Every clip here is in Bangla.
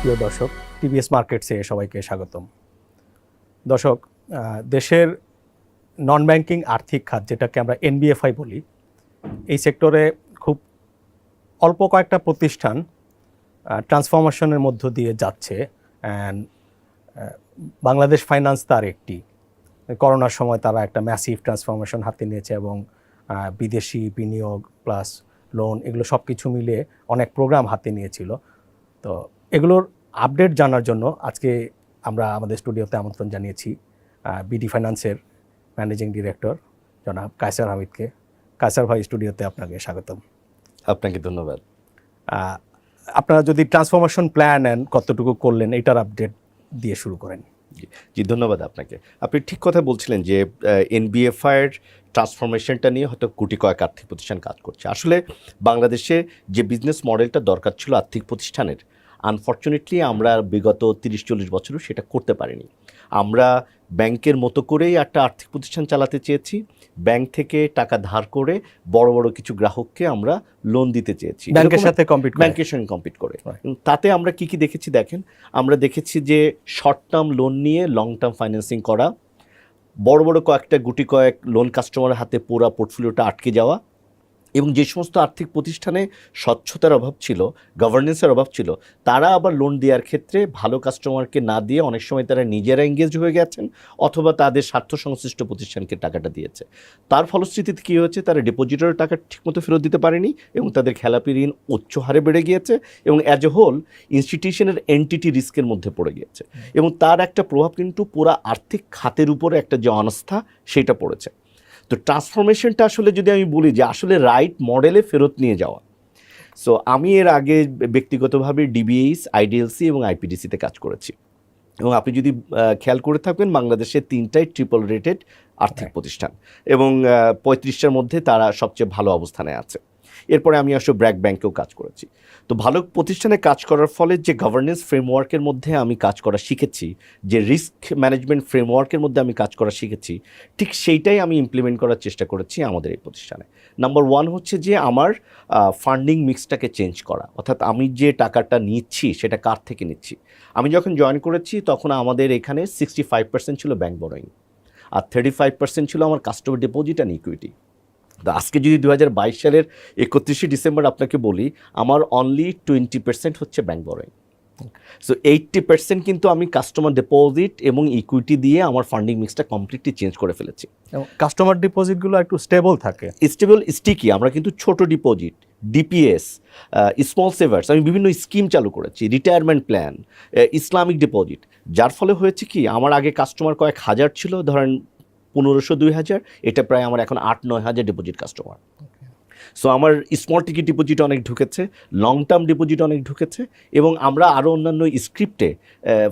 সুপ্রিয় দর্শক, টিভিএস মার্কেটসে সবাইকে স্বাগতম। দর্শক, দেশের নন ব্যাংকিং আর্থিক খাত, যেটাকে আমরা এনবিএফআই বলি, এই সেক্টরে খুব অল্প কয়েকটা প্রতিষ্ঠান ট্রান্সফরমেশনের মধ্য দিয়ে যাচ্ছে। অ্যান্ড বাংলাদেশ ফাইন্যান্স তার একটি। করোনার সময় তারা একটা ম্যাসিভ ট্রান্সফরমেশন হাতে নিয়েছে এবং বিদেশি বিনিয়োগ প্লাস লোন এগুলো সব কিছু মিলে অনেক প্রোগ্রাম হাতে নিয়েছিল। তো এগুলোর আপডেট জানার জন্য আজকে আমরা আমাদের স্টুডিওতে আমন্ত্রণ জানিয়েছি বিডি ফাইন্যান্সের ম্যানেজিং ডিরেক্টর জনাব কায়সার হামিদকে। কায়সার ভাই, স্টুডিওতে আপনাকে স্বাগতম। আপনাকে ধন্যবাদ। আপনারা যদি ট্রান্সফরমেশন প্ল্যান নেন, কতটুকু করলেন, এটার আপডেট দিয়ে শুরু করেন। জি, ধন্যবাদ আপনাকে। আপনি ঠিক কথা বলছিলেন যে এনবিএফআইয়ের ট্রান্সফরমেশনটা নিয়ে হয়তো কোটি কয়েক আর্থিক প্রতিষ্ঠান কাজ করছে। আসলে বাংলাদেশে যে বিজনেস মডেলটা দরকার ছিল আর্থিক প্রতিষ্ঠানের, আনফর্চুনেটলি আমরা বিগত 30-40 বছরও সেটা করতে পারিনি। আমরা ব্যাংকের মতো করেই একটা আর্থিক প্রতিষ্ঠান চালাতে চেয়েছি। ব্যাংক থেকে টাকা ধার করে বড় বড় কিছু গ্রাহককে আমরা লোন দিতে চেয়েছি, ব্যাংকের সঙ্গে কম্পিট করে। তাতে আমরা কি দেখেছি দেখেন, আমরা দেখেছি যে শর্ট টার্ম লোন নিয়ে লং টার্ম ফাইন্যান্সিং করা, বড় বড় কয়েকটা গুটি কয়েক লোন কাস্টমারের হাতে পুরো পোর্টফোলিওটা আটকে যাওয়া, এবং যে সমস্ত আর্থিক প্রতিষ্ঠানে স্বচ্ছতার অভাব ছিল, গভর্নেন্সের অভাব ছিল, তারা আবার লোন দেওয়ার ক্ষেত্রে ভালো কাস্টমারকে না দিয়ে অনেক সময় তারা নিজেরা এঙ্গেজ হয়ে গেছেন অথবা তাদের স্বার্থ সংশ্লিষ্ট প্রতিষ্ঠানকে টাকাটা দিয়েছে। তার ফলশ্রুতিতে কী হয়েছে, তারা ডিপোজিটের টাকা ঠিকমতো ফেরত দিতে পারেনি এবং তাদের খেলাপি ঋণ উচ্চ হারে বেড়ে গিয়েছে এবং অ্যাজ এ হোল ইনস্টিটিউশনের এন্টিটি রিস্কের মধ্যে পড়ে গিয়েছে এবং তার একটা প্রভাব কিন্তু পুরো আর্থিক খাতের উপরে একটা যে অনাস্থা সেটা পড়েছে। তো ট্রান্সফরমেশনটা আসলে যদি আমি বলি যে আসলে রাইট মডেলে ফেরত নিয়ে যাওয়া। সো আমি এর আগে ব্যক্তিগতভাবে ডিবিএইচ, আইডিএলসি এবং আইপিডিসিতে কাজ করেছি এবং আপনি যদি খেয়াল করে থাকবেন বাংলাদেশের 3টাই ট্রিপল রেটেড আর্থিক প্রতিষ্ঠান এবং 35টার মধ্যে তারা সবচেয়ে ভালো অবস্থানে আছে। এরপরে আমি আসলে ব্র্যাক ব্যাংকেও কাজ করেছি। তো ভালো প্রতিষ্ঠানে কাজ করার ফলে যে গভর্নেন্স ফ্রেমওয়ার্কের মধ্যে আমি কাজ করা শিখেছি, যে রিস্ক ম্যানেজমেন্ট ফ্রেমওয়ার্কের মধ্যে আমি কাজ করা শিখেছি, ঠিক সেইটাই আমি ইমপ্লিমেন্ট করার চেষ্টা করেছি আমাদের এই প্রতিষ্ঠানে। নাম্বার 1 হচ্ছে যে আমার ফান্ডিং মিক্সটাকে চেঞ্জ করা, অর্থাৎ আমি যে টাকাটা নিচ্ছি সেটা কার থেকে নিচ্ছি। আমি যখন জয়েন করেছি তখন আমাদের এখানে 65% ছিল ব্যাংক বরোয়িং আর 35% ছিল আমার কাস্টমার ডিপোজিট অ্যান্ড ইকুইটি। তো আজকে যদি 2022 সালের 31শে ডিসেম্বর আপনাকে বলি, আমার অনলি 20% হচ্ছে ব্যাংক বরোয়িং। সো 80% কিন্তু আমি কাস্টমার ডিপোজিট এবং ইকুইটি দিয়ে আমার ফান্ডিং মিক্সটা কমপ্লিটলি চেঞ্জ করে ফেলেছি। কাস্টমার ডিপোজিটগুলো একটু স্টেবল থাকে, স্টিকি। আমরা কিন্তু ছোট ডিপোজিট, ডিপিএস, স্মল সেভার্স, আমি বিভিন্ন স্কিম চালু করেছি, রিটায়ারমেন্ট প্ল্যান, ইসলামিক ডিপোজিট, যার ফলে হয়েছে কি আমার আগে কাস্টমার কয়েক হাজার ছিল, ধরেন 1500-2000, এটা প্রায় আমার এখন 8-9 হাজার ডিপোজিট কাস্টমার। সো আমার স্মল টিকিট ডিপোজিট অনেক ঢুকেছে, লং টার্ম ডিপোজিট অনেক ঢুকেছে এবং আমরা আরও অন্যান্য স্ক্রিপ্টে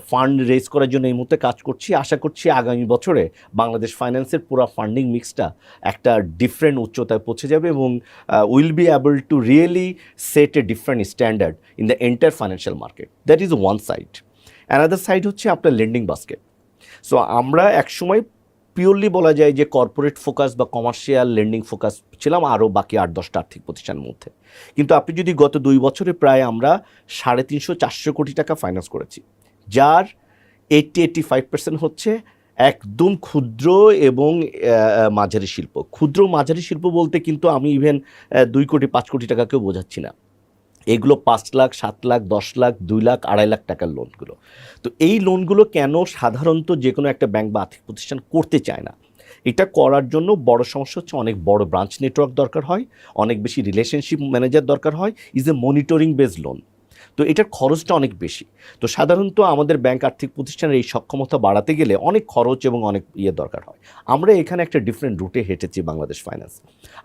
ফান্ড রেজ করার জন্য এই মুহূর্তে কাজ করছি। আশা করছি আগামী বছরে বাংলাদেশ ফাইন্যান্সের পুরো ফান্ডিং মিক্সটা একটা ডিফারেন্ট উচ্চতায় পৌঁছে যাবে এবং will be able to really set a different standard in the entire financial market. That is one side. Another side হচ্ছে আপনার লেন্ডিং বাস্কেট। সো আমরা একসময় পিওরলি বলা যায় যে কর্পোরেট ফোকাস বা কমার্শিয়াল লেন্ডিং ফোকাস ছিলাম আরও বাকি 8-10টা আর্থিক প্রতিষ্ঠানের মধ্যে। কিন্তু আপনি যদি গত 2 বছরে প্রায় আমরা 350-400 কোটি টাকা ফাইন্যান্স করেছি, যার 80-85% হচ্ছে একদম ক্ষুদ্র এবং মাঝারি শিল্প। ক্ষুদ্র মাঝারি শিল্প বলতে কিন্তু আমি ইভেন 2 কোটি 5 কোটি টাকাকেও বোঝাচ্ছি না। এগুলো 5 লাখ, 7 লাখ, 10 লাখ, 2 লাখ, 2.5 লাখ টাকার লোনগুলো। তো এই লোনগুলো কেন সাধারণত যে কোনো একটা ব্যাংক বা আর্থিক প্রতিষ্ঠান করতে চায় না? এটা করার জন্য বড় সমস্যা হচ্ছে অনেক বড় ব্রাঞ্চ নেটওয়ার্ক দরকার হয়, অনেক বেশি রিলেশনশিপ ম্যানেজার দরকার হয়, is a monitoring based loan. তো এটার খরচটা অনেক বেশি। তো সাধারণত আমাদের ব্যাংক আর্থিক প্রতিষ্ঠানের এই সক্ষমতা বাড়াতে গেলে অনেক খরচ এবং অনেক দরকার হয়। আমরা এখানে একটা ডিফারেন্ট রুটে হেঁটেছি বাংলাদেশ ফাইন্যান্স।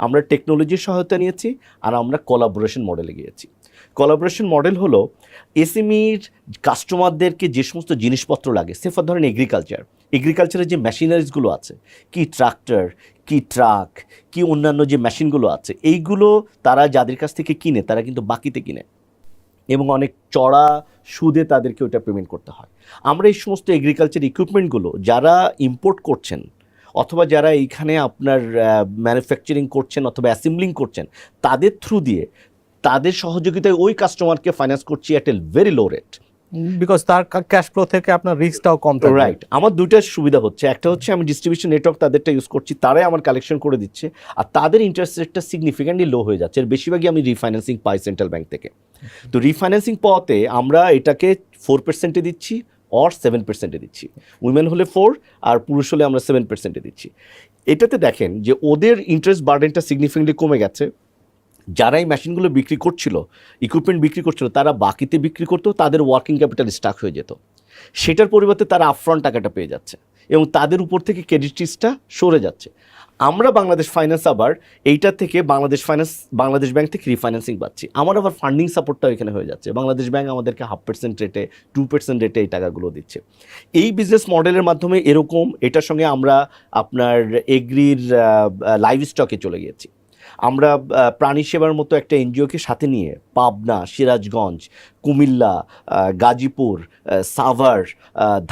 আমরা টেকনোলজির সহায়তা নিয়েছি আর আমরা কোলাবোরেশন মডেলে গিয়েছি। কোলাবোরেশন মডেল হলো এসএমইর কাস্টমারদেরকে যে সমস্ত জিনিসপত্র লাগে, সেফর ধরেন এগ্রিকালচারের যে মেশিনারিজগুলো আছে, কি ট্রাক্টর, কি ট্রাক, কি অন্যান্য যে মেশিনগুলো আছে, এইগুলো তারা যাদের কাছ থেকে কিনে তারা কিন্তু বাকিতে কিনে এবং অনেক চড়া সুদে তাদেরকে ওটা পেমেন্ট করতে হয়। আমরা এই সমস্ত এগ্রিকালচার ইকুইপমেন্টগুলো যারা ইম্পোর্ট করছেন অথবা যারা এইখানে আপনার ম্যানুফ্যাকচারিং করছেন অথবা অ্যাসেম্বলিং করছেন, তাদের থ্রু দিয়ে তাদের সহযোগিতায় ওই কাস্টমারকে ফাইন্যান্স করছি at a very low rate. Because তার ক্যাশ ফ্লো থেকে আপনার রিস্কটাও কম থাকবে। রাইট, আমার দুইটা সুবিধা হচ্ছে, একটা হচ্ছে আমি ডিস্ট্রিবিউশন নেটওয়ার্ক তাদেরটা ইউজ করছি, তারাই আমার কালেকশন করে দিচ্ছে, আর তাদের ইন্টারেস্ট রেটটা সিগনিফিক্যান্টলি লো হয়ে যাচ্ছে। এর বেশিরভাগই আমি রিফাইন্যান্সিং পাই সেন্ট্রাল ব্যাংক থেকে। তো রিফাইন্যান্সিং পাওয়াতে আমরা এটাকে 4% দিচ্ছি অর 7% দিচ্ছি, উইমেন হলে 4 আর পুরুষ হলে আমরা 7% দিচ্ছি। এটাতে দেখেন যে ওদের ইন্টারেস্ট বার্ডেনটা সিগনিফিক্যান্টলি কমে গেছে। যারা এই মেশিনগুলো বিক্রি করছিল, ইকুইপমেন্ট বিক্রি করছিল, তারা বাকিতে বিক্রি করতো, তাদের ওয়ার্কিং ক্যাপিটাল স্টাক হয়ে যেত। সেটার পরিবর্তে তারা আপফ্রন্ট টাকাটা পেয়ে যাচ্ছে এবং তাদের উপর থেকে ক্রেডিট রিস্কটা সরে যাচ্ছে। আমরা বাংলাদেশ ফাইন্যান্স আবার এইটা থেকে বাংলাদেশ ব্যাংক থেকে রিফাইন্যান্সিং পাচ্ছি, আমার আবার ফান্ডিং সাপোর্টটাও এখানে হয়ে যাচ্ছে। বাংলাদেশ ব্যাংক আমাদেরকে 0.5% রেটে 2% রেটে এই টাকাগুলো দিচ্ছে। এই বিজনেস মডেলের মাধ্যমে এরকম, এটার সঙ্গে আমরা আপনার এগ্রির লাইভ স্টকে চলে গিয়েছি। আমরা প্রাণী সেবার মতো একটা এনজিওকে সাথে নিয়ে পাবনা, সিরাজগঞ্জ, কুমিল্লা, গাজীপুর, সাভার,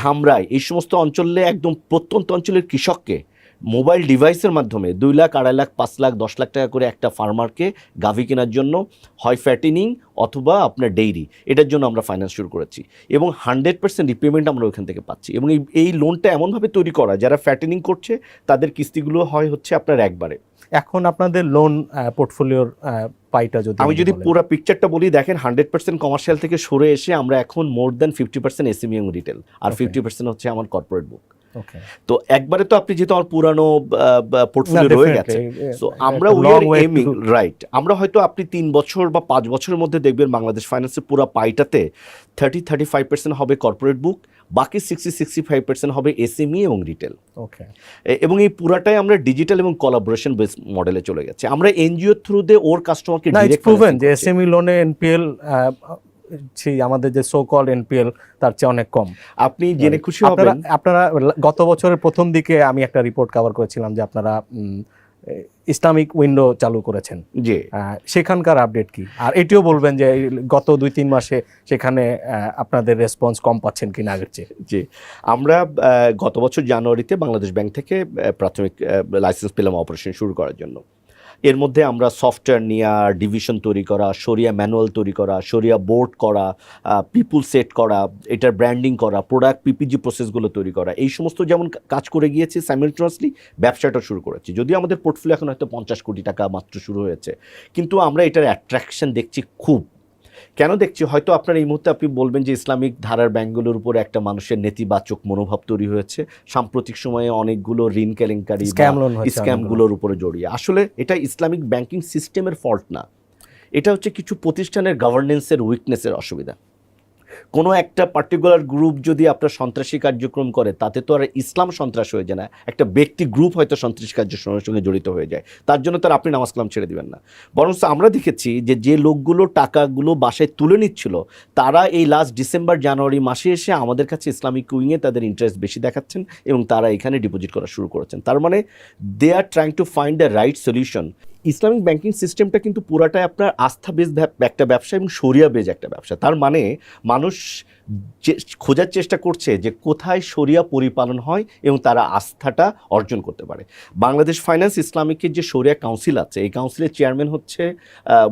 ধামরাই এই সমস্ত অঞ্চলে একদম প্রত্যন্ত অঞ্চলের কৃষককে মোবাইল ডিভাইসের মাধ্যমে 2 লাখ, 2.5 লাখ, 5 লাখ, 10 লাখ টাকা করে একটা ফার্মারকে গাভী কেনার জন্য, হয় ফ্যাটেনিং অথবা আপনার ডেইরি, এটার জন্য আমরা ফাইন্যান্স শুরু করেছি এবং 100% রিপেমেন্ট আমরা ওইখান থেকে পাচ্ছি। এবং এই লোনটা এমনভাবে তৈরি করা, যারা ফ্যাটেনিং করছে তাদের কিস্তিগুলো হয় হচ্ছে আপনার একবারে। এখন আপনাদের লোন পোর্টফোলিওর পাইটা আমি যদি পুরো পিকচারটা বলি, দেখেন 100% কমার্শিয়াল থেকে সরে এসে আমরা এখন মোর দ্যান 50% এসএমই এবং রিটেল, আর 50% হচ্ছে আমার কর্পোরেট বুক। তো একবারে তো আপনি যেহেতু আমার পুরানো পোর্টফোলিও রয়ে গেছে, সো আমরা উই আর এমিং রাইট, আমরা হয়তো আপনি 3 বছর বা 5 বছরের মধ্যে দেখবেন বাংলাদেশ ফাইন্যান্সের পুরো পাইটাতে 30-35% হবে কর্পোরেট বুক, বাকি 60-65% হবে এসএমই এবং রিটেল। এবং এই পুরাটাই আমরা ডিজিটাল এবং কোলাবোরেশন বেস মডেলে চলে গেছে। আমরা এনজিও থ্রুতে ওর কাস্টমারকে ডাইরেক্ট প্রুভেন যে এসএমই লোনে এনপিএল আমাদের যে সো কল এনপিএল তার চেয়ে অনেক কম। আপনি জেনে খুশি হবেন, আপনারা গত বছরের প্রথম দিকে আমি একটা রিপোর্ট কভার করেছিলাম যে আপনারা ইসলামিক উইন্ডো চালু করেছেন, জি সেখানকার আপডেট কি? আর এটিও বলবেন যে গত 2-3 মাসে সেখানে আপনাদের রেসপন্স কম পাচ্ছেন কিনা আগের চেয়ে। জি, আমরা গত বছর জানুয়ারিতে বাংলাদেশ ব্যাংক থেকে প্রাথমিক লাইসেন্স পেলাম অপারেশন শুরু করার জন্য। এর মধ্যে আমরা সফটওয়্যার নেওয়া, ডিভিশন তৈরি করা, শরিয়া ম্যানুয়াল তৈরি করা, শরিয়া বোর্ড করা, পিপুল সেট করা, এটার ব্র্যান্ডিং করা, প্রোডাক্ট পিপিজি প্রসেসগুলো তৈরি করা, এই সমস্ত যেমন কাজ করে গিয়েছি, সাইমালটেনিয়াসলি ব্যবসাটা শুরু করেছি। যদিও আমাদের পোর্টফোলিও এখন হয়তো 50 কোটি টাকা মাত্র শুরু হয়েছে, কিন্তু আমরা এটার অ্যাট্রাকশন দেখছি খুব। কেন দেখছি? হয়তো আপনার এই মুহূর্তে আপনি বলবেন যে ইসলামিক ধারার ব্যাংকগুলোর উপরে একটা মানুষের নেতিবাচক মনোভাব তৈরি হয়েছে, সাম্প্রতিক সময়ে অনেকগুলো ঋণ কেলেঙ্কারি, স্ক্যামগুলোর উপরে জড়িয়ে। আসলে এটা ইসলামিক ব্যাংকিং সিস্টেমের ফল্ট না, এটা হচ্ছে কিছু প্রতিষ্ঠানের গভর্নেন্সের উইকনেসের অসুবিধা। কোনো একটা পার্টিকুলার গ্রুপ যদি আপনার সন্ত্রাসী কার্যক্রম করে, তাতে তো আর ইসলাম সন্ত্রাস হয়ে যায় না, একটা ব্যক্তি গ্রুপ হয়তো সন্ত্রাসী কার্যক্রমের সঙ্গে জড়িত হয়ে যায়, তার জন্য তার আপনি নামাজ কালাম ছেড়ে দিবেন না। বরং আমরা দেখেছি যে লোকগুলো টাকাগুলো বাসায় তুলে নিচ্ছিল, তারা এই লাস্ট ডিসেম্বর জানুয়ারি মাসে এসে আমাদের কাছে ইসলামিক উইংয়ে তাদের ইন্টারেস্ট বেশি দেখাচ্ছেন এবং তারা এখানে ডিপোজিট করা শুরু করেছেন। তার মানে they are trying to find the right solution. Islamic banking সিস্টেমটা কিন্তু পুরাটাই আপনার আস্থা বেজ একটা ব্যবসা এবং শরিয়া বেজ একটা ব্যবসা। তার মানে মানুষ খোঁজার চেষ্টা করছে যে কোথায় শরিয়া পরিপালন হয় এবং তারা আস্থাটা অর্জন করতে পারে। বাংলাদেশ ফাইন্যান্স ইসলামিকের যে শরিয়া কাউন্সিল আছে, এই কাউন্সিলের চেয়ারম্যান হচ্ছে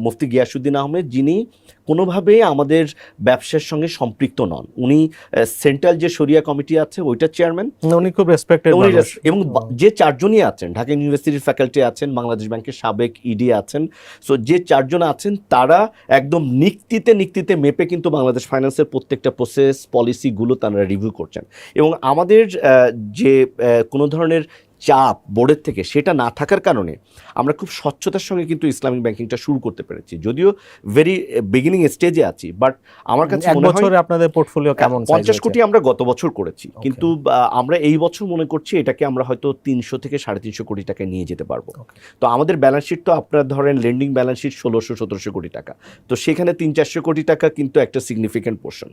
মুফতি গিয়াসউদ্দিন আহমেদ, যিনি কোনোভাবেই আমাদের ব্যবসার সঙ্গে সম্পৃক্ত নন। উনি সেন্ট্রাল যে শরিয়া কমিটি আছে ওইটার চেয়ারম্যান, উনি খুব রেসপেক্টেড এবং যে 4 জনই আছেন, ঢাকা ইউনিভার্সিটির ফ্যাকাল্টি আছেন, বাংলাদেশ ব্যাংকের সাবেক ইডি আছেন, সো যে 4 জন আছেন তারা একদম নিক্তিতে মেপে কিন্তু বাংলাদেশ ফাইন্যান্সের প্রত্যেকটা প্রসেস পলিসিগুলো তারা রিভিউ করছেন। এবং আমাদের যে কোনো ধরনের চাপ বোর্ডের থেকে সেটা না থাকার কারণে আমরা খুব স্বচ্ছতার সঙ্গে কিন্তু ইসলামিক ব্যাংকিংটা শুরু করতে পেরেছি। যদিও ভেরি বিগিনিং স্টেজে আছি, বাট আমার কাছে মনে হয় আপনাদের পোর্টফোলিও কেমন 50 কোটি আমরা গত বছর করেছি, কিন্তু আমরা এই বছর মনে করছি এটাকে আমরা হয়তো 300 থেকে 350 কোটি টাকা নিয়ে যেতে পারবো। তো আমাদের ব্যালেন্স শিট তো আপনার ধরেন লেন্ডিং ব্যালেন্স শিট 1600-1700 কোটি টাকা, তো সেখানে 300-400 কোটি টাকা কিন্তু একটা সিগনিফিক্যান্ট পোর্শন।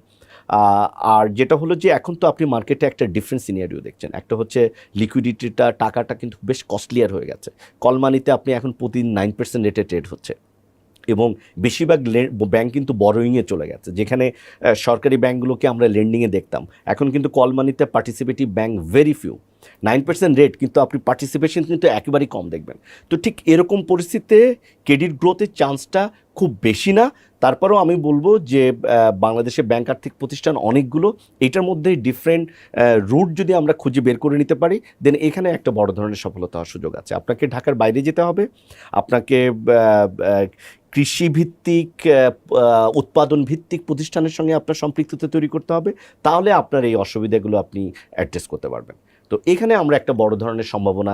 আর যেটা হলো যে এখন তো আপনি মার্কেটে একটা ডিফারেন্ট সিনারিও দেখছেন, একটা হচ্ছে লিকুইডিটিটা, টাকাটা কিন্তু বেশ কস্টলিয়ার হয়ে গেছে। কল মানিতে আপনি এখন প্রতিদিন 9% রেটে ট্রেড হচ্ছে, এবং বেশিরভাগ ব্যাংক কিন্তু বরোয়িংয়ে চলে গেছে, যেখানে সরকারি ব্যাংকগুলোকে আমরা লেন্ডিংয়ে দেখতাম, এখন কিন্তু কল মানিতে participative bank very few, 9% rate, কিন্তু আপনি পার্টিসিপেশন কিন্তু একেবারেই কম দেখবেন। তো ঠিক এরকম পরিস্থিতিতে ক্রেডিট গ্রোথের চান্সটা খুব বেশি না। তারপরেও আমি বলবো যে বাংলাদেশে ব্যাংক আর্থিক প্রতিষ্ঠান অনেকগুলো, এইটার মধ্যে ডিফারেন্ট রুট যদি আমরা খুঁজে বের করে নিতে পারি, দেন এখানে একটা বড় ধরনের সফলতা হওয়ার সুযোগ আছে। আপনাকে ঢাকার বাইরে যেতে হবে, আপনাকে কৃষিভিত্তিক উৎপাদন ভিত্তিক প্রতিষ্ঠানের সঙ্গে আপনার সম্পৃক্ততা তৈরি করতে হবে, তাহলে আপনার এই অসুবিধাগুলো আপনি অ্যাড্রেস করতে পারবেন। তো এখানে আমরা একটা বড় ধরনের সম্ভাবনা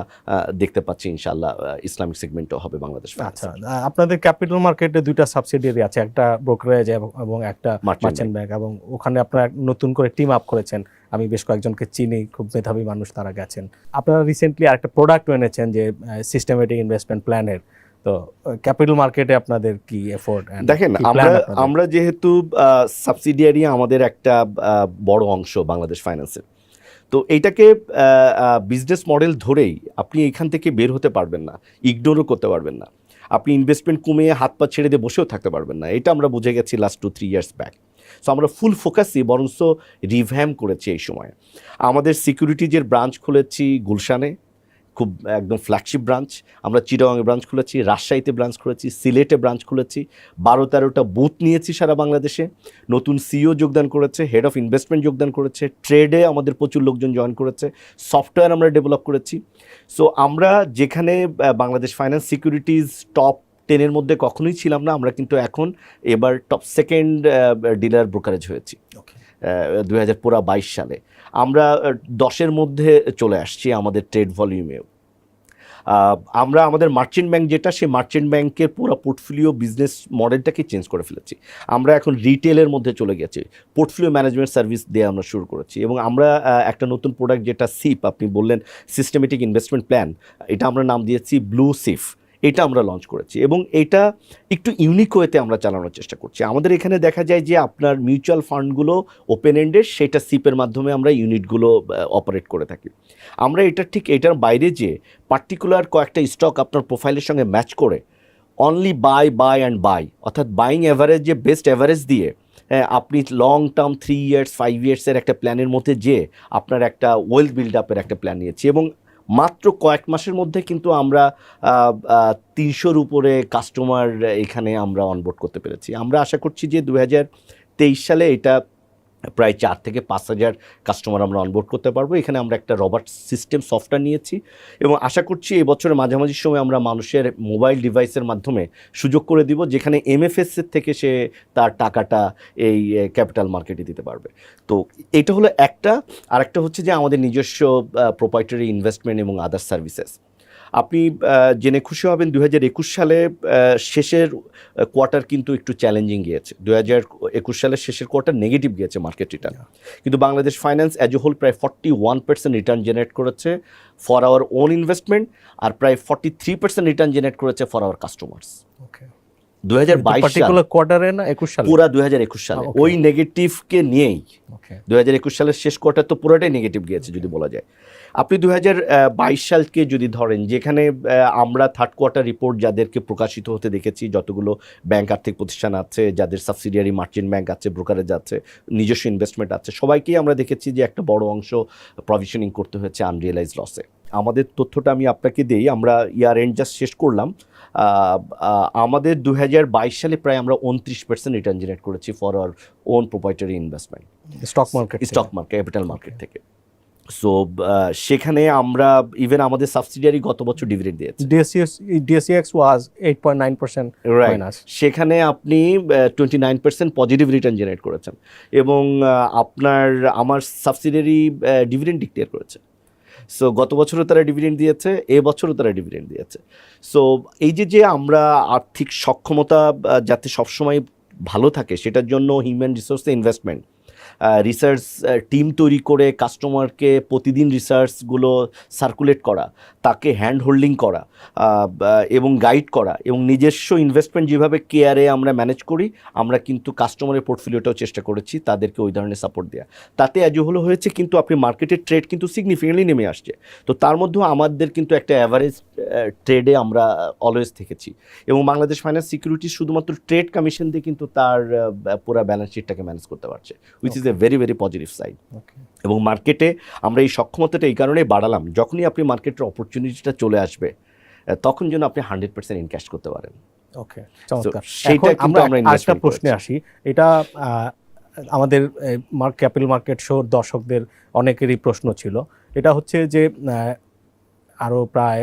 দেখতে পাচ্ছি, ইনশাআল্লাহ ইসলামিক সেগমেন্টও হবে বাংলাদেশ। আচ্ছা, আপনাদের ক্যাপিটাল মার্কেটে দুইটা সাবসিডিয়ারি আছে, একটা ব্রোকারেজ এবং একটা মার্চেন্ট ব্যাংক, এবং ওখানে আপনারা নতুন করে টিম আপ করেছেন। আমি বেশ কয়েকজনকে চিনি, খুব মেধাবী মানুষ, তারা গেছেন। আপনারা রিসেন্টলি আরেকটা প্রোডাক্ট এনেছেন যে সিস্টেমেটিক ইনভেস্টমেন্ট প্ল্যানের। তো ক্যাপিটাল মার্কেটে আপনাদের কি এফোর্ট? দেখেন, আমরা যেহেতু সাবসিডিয়ারি আমাদের একটা বড় অংশ বাংলাদেশ ফাইন্যান্সের, তো এইটাকে বিজনেস মডেল ধরেই আপনি এখান থেকে বের হতে পারবেন না, ইগনোরও করতে পারবেন না, আপনি ইনভেস্টমেন্ট কমিয়ে হাত পা ছেড়ে দিয়ে বসেও থাকতে পারবেন না। এটা আমরা বুঝে গেছি লাস্ট 2-3 ইয়ার্স ব্যাক। সো আমরা ফুল ফোকাসই বরঞ্চ রিভ্যাম করেছি এই সময়। আমাদের সিকিউরিটিজের ব্রাঞ্চ খুলেছি গুলশানে, খুব একদম ফ্ল্যাগশিপ ব্রাঞ্চ। আমরা চিটাগাংয়ে ব্রাঞ্চ খুলেছি, রাজশাহীতে ব্রাঞ্চ খুলেছি, সিলেটে ব্রাঞ্চ খুলেছি, 12-13টা বুথ নিয়েছি সারা বাংলাদেশে। নতুন সিইও যোগদান করেছে, হেড অফ ইনভেস্টমেন্ট যোগদান করেছে, ট্রেডে আমাদের প্রচুর লোকজন জয়েন করেছে, সফটওয়্যার আমরা ডেভেলপ করেছি। সো আমরা যেখানে বাংলাদেশ ফাইন্যান্স সিকিউরিটিজ টপ 10-এর মধ্যে কখনোই ছিলাম না, আমরা কিন্তু এখন এবার টপ সেকেন্ড ডিলার ব্রোকারেজ হয়েছি 2022 সালে। আমরা 10-এর মধ্যে চলে আসছি আমাদের ট্রেড ভলিউমেও। আমরা আমাদের মার্চেন্ট ব্যাংক যেটা, সেই মার্চেন্ট ব্যাংকের পুরো পোর্টফোলিও বিজনেস মডেলটাকে চেঞ্জ করে ফেলেছি। আমরা এখন রিটেলের মধ্যে চলে গেছি, পোর্টফোলিও ম্যানেজমেন্ট সার্ভিস দিয়ে আমরা শুরু করেছি। এবং আমরা একটা নতুন প্রোডাক্ট যেটা সিপ, আপনি বললেন সিস্টেমেটিক ইনভেস্টমেন্ট প্ল্যান, এটা আমরা নাম দিয়েছি ব্লু সিফ। এটা আমরা লঞ্চ করেছি এবং এটা একটু ইউনিক ওয়েতে আমরা চালানোর চেষ্টা করছি। আমাদের এখানে দেখা যায় যে আপনার মিউচুয়াল ফান্ডগুলো ওপেন এন্ডেড, সেটা সিপের মাধ্যমে আমরা ইউনিটগুলো অপারেট করে থাকি। আমরা এটা ঠিক এটার বাইরে যে পার্টিকুলার কয়েকটা স্টক আপনার প্রোফাইলের সঙ্গে ম্যাচ করে অনলি বাই অ্যান্ড বাই, অর্থাৎ বাইং অ্যাভারেজ যে বেস্ট অ্যাভারেজ দিয়ে আপনি লং টার্ম 3 ইয়ার্স 5 ইয়ার্সের একটা প্ল্যানের মধ্যে যে আপনার একটা ওয়েলথ বিল্ড আপের একটা প্ল্যান নিয়েছি। এবং মাত্র কয়েক মাসের মধ্যে কিন্তু আমরা 300-র উপরে কাস্টমার এখানে আমরা অনবোর্ড করতে পেরেছি। আমরা আশা করছি যে 2023 সালে এটা প্রায় 4 থেকে 5 হাজার কাস্টমার আমরা অনবোর্ড করতে পারবো। এখানে আমরা একটা রবার্ট সিস্টেম সফটওয়্যার নিয়েছি এবং আশা করছি এই বছরের মাঝামাঝি সময় আমরা মানুষের মোবাইল ডিভাইসের মাধ্যমে সুযোগ করে দিব, যেখানে এমএফএসের থেকে সে তার টাকাটা এই ক্যাপিটাল মার্কেটে দিতে পারবে। তো এটা হলো একটা। আরেকটা হচ্ছে যে আমাদের নিজস্ব প্রোপ্রাইটারি ইনভেস্টমেন্ট এবং আদার সার্ভিসেস। আপনি জেনে খুশি হবেন 2021 সালে শেষের কোয়ার্টার কিন্তু একটু চ্যালেঞ্জিং গিয়েছে। 2021 সালের শেষের কোয়ার্টার নেগেটিভ গিয়েছে মার্কেট রিটার্ন, কিন্তু Bangladesh finance as a whole প্রায় 41% রিটার্ন জেনারেট করেছে ফর আওয়ার ওন ইনভেস্টমেন্ট, আর প্রায় 43% রিটার্ন জেনারেট করেছে ফর আওয়ার কাস্টমার্স। 2022 সাল কোয়ার্টারে না 21 সালে, পুরা 2021 সালে ওই নেগেটিভকে নিয়েই 2021 সালের শেষ কোয়ার্টার তো পুরোটাই নেগেটিভ গিয়েছে যদি বলা যায়। আপনি 2022 সালকে যদি ধরেন, যেখানে আমরা থার্ড কোয়ার্টার রিপোর্ট যাদেরকে প্রকাশিত হতে দেখেছি, যতগুলো ব্যাংক আর্থিক প্রতিষ্ঠান আছে, যাদের সাবসিডিয়ারি মার্চেন্ট ব্যাংক আছে, ব্রোকারেজ আছে, নিজস্ব ইনভেস্টমেন্ট আছে, সবাইকেই আমরা দেখেছি যে একটা বড় অংশ প্রভিশনিং করতে হচ্ছে আনরিয়েলাইজ লসে। আমাদের তথ্যটা আমি আপনাকে দিই, আমরা ইয়ার এন্ড জাস্ট শেষ করলাম, আমাদের 2022 সালে প্রায় আমরা 29% রিটার্ন জেনারেট করেছি for our on proprietary investment stock market capital market থেকে। সো সেখানে আমরা ইভেন আমাদের সাবসিডিয়ারি গত বছর ডিভিডেন্ড দিয়েছে, DSEX ওয়াজ 8.9%, রাইট, সেখানে আপনি 29% পজিটিভ রিটার্ন জেনারেট করেছেন এবং আমার সাবসিডিয়ারি ডিভিডেন্ড ডিক্লেয়ার করেছে। সো গত বছরও তারা ডিভিডেন্ড দিয়েছে, এবছরও তারা ডিভিডেন্ড দিয়েছে। সো এই যে আমরা আর্থিক সক্ষমতা যাতে সবসময় ভালো থাকে, সেটার জন্য হিউম্যান রিসোর্সে ইনভেস্টমেন্ট, রিসার্চ টিম তৈরি করে কাস্টমারকে প্রতিদিন রিসার্চগুলো সার্কুলেট করা, তাকে হ্যান্ড হোল্ডিং করা এবং গাইড করা, এবং নিজস্ব ইনভেস্টমেন্ট যেভাবে কেয়ারে আমরা ম্যানেজ করি, আমরা কিন্তু কাস্টমারের পোর্টফোলিওটাও চেষ্টা করেছি তাদেরকে ওই ধরনের সাপোর্ট দেওয়া। তাতে আজ হলো হয়েছে কিন্তু আপনি মার্কেটের ট্রেড কিন্তু সিগনিফিকেন্টলি নেমে আসছে। তো তার মধ্যেও আমাদের কিন্তু একটা অ্যাভারেজ ট্রেডে আমরা অলওয়েজ থেকেছি, এবং বাংলাদেশ ফাইন্যান্স সিকিউরিটিজ শুধুমাত্র ট্রেড কমিশন দিয়ে কিন্তু তার পুরো ব্যালেন্স শিটটাকে ম্যানেজ করতে পারছে, which is a very very positive side. এবং মার্কেটে আমরা এই সক্ষমতাটা এই কারণেই বাড়ালাম, যখনই আপনি মার্কেটের অপরচুনিটিটা চলে আসবে তখন যেন আপনি 100% ইনক্যাশ করতে পারেন। ওকে, চমৎকার। সেইটা কিন্তু আমরা একটা প্রশ্নে আসি, এটা আমাদের ক্যাপিটাল মার্কেট শোর দর্শকদের অনেকেরই প্রশ্ন ছিল। এটা হচ্ছে যে আরও প্রায়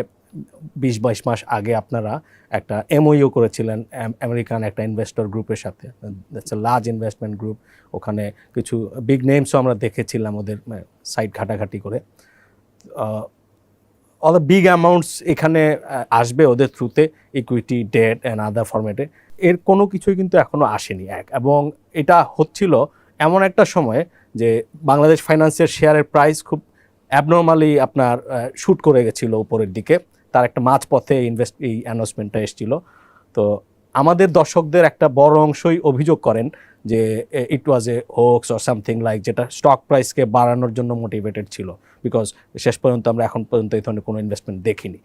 20-22 মাস আগে আপনারা একটা এমওইউ করেছিলেন আমেরিকান একটা ইনভেস্টর গ্রুপের সাথে, that's a large investment group. ওখানে কিছু বিগ নেমসও আমরা দেখেছিলাম ওদের সাইট ঘাটাঘাটি করে। অল দ্য বিগ অ্যামাউন্টস এখানে আসবে ওদের থ্রুতে, ইকুইটি, ডেট অ্যান্ড আদার ফরম্যাটে। এর কোনো কিছুই কিন্তু এখনও আসেনি এবং এটা হচ্ছিল এমন একটা সময় যে বাংলাদেশ ফাইন্যান্সের শেয়ারের প্রাইস খুব অ্যাবনর্মালি আপনার শুট করে গেছিলো উপরের দিকে। তার একটা মাঝপথে এই অ্যানাউন্সমেন্টটা এসেছিল। তো আমাদের দর্শকদের একটা বড় অংশই অভিযোগ করেন যে ইট ওয়াজ এ হোক্স অর সামথিং লাইক, যেটা স্টক প্রাইসকে বাড়ানোর জন্য মোটিভেটেড ছিল, বিকজ শেষ পর্যন্ত আমরা এখন পর্যন্ত এই ধরনের কোনো ইনভেস্টমেন্ট দেখিনি।